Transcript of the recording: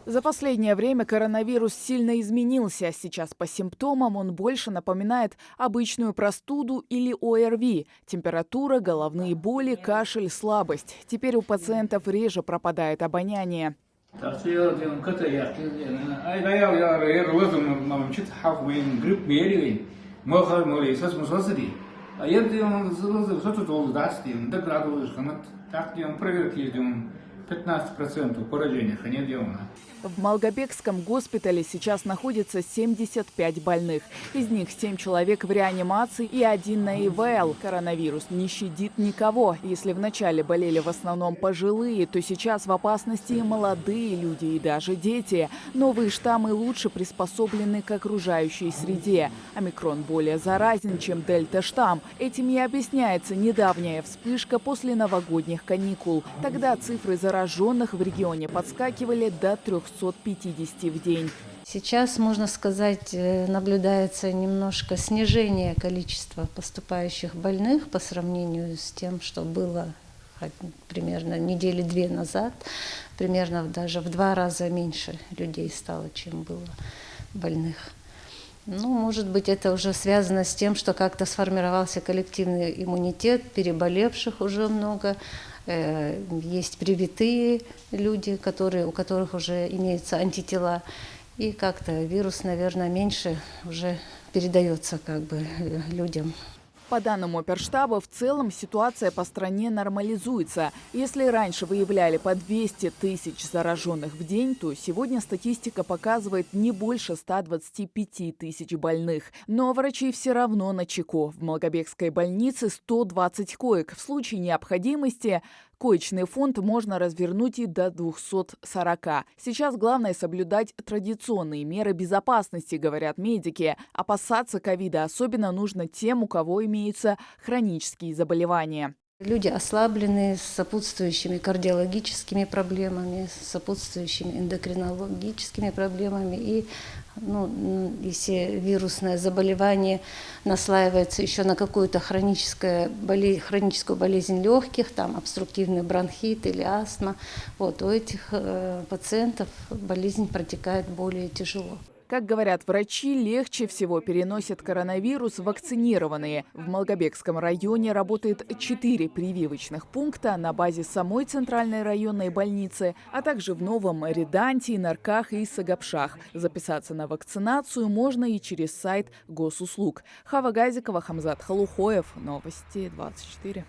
За последнее время коронавирус сильно изменился. Сейчас по симптомам он больше напоминает обычную простуду или ОРВИ. Температура, головные боли, кашель, слабость. Теперь у пациентов реже пропадает обоняние. В Малгобекском госпитале сейчас находится 75 больных. Из них 7 человек в реанимации и 1 на ИВЛ. Коронавирус не щадит никого. Если вначале болели в основном пожилые, то сейчас в опасности и молодые люди, и даже дети. Новые штаммы лучше приспособлены к окружающей среде. Омикрон более заразен, чем дельта-штамм. Этим и объясняется недавняя вспышка после новогодних каникул. Тогда цифры зараженных в регионе подскакивали до 350 в день. Сейчас, можно сказать, наблюдается немножко снижение количества поступающих больных по сравнению с тем, что было примерно недели 2 назад. Примерно даже в 2 раза меньше людей стало, чем было больных. Ну, может быть, это уже связано с тем, что как-то сформировался коллективный иммунитет, переболевших уже много. Есть привитые люди, у которых уже имеются антитела. И как-то вирус, наверное, меньше уже передается людям. По данным Оперштаба, в целом ситуация по стране нормализуется. Если раньше выявляли по 200 тысяч зараженных в день, то сегодня статистика показывает не больше 125 тысяч больных. Но врачи все равно начеку. В Малгобекской больнице 120 коек. В случае необходимости коечный фонд можно развернуть и до 240. Сейчас главное соблюдать традиционные меры безопасности, говорят медики. Опасаться ковида особенно нужно тем, у кого имеются хронические заболевания. Люди ослабленные, с сопутствующими кардиологическими проблемами, с сопутствующими эндокринологическими проблемами. И если вирусное заболевание наслаивается еще на какую-то хроническую болезнь легких, там обструктивный бронхит или астма, у этих пациентов болезнь протекает более тяжело. Как говорят врачи, легче всего переносят коронавирус вакцинированные. В Малгобекском районе работает 4 прививочных пункта на базе самой центральной районной больницы, а также в Новом Реданте, Нарках и Сагапшах. Записаться на вакцинацию можно и через сайт госуслуг. Хава Газикова, Хамзат Халухоев. Новости 24.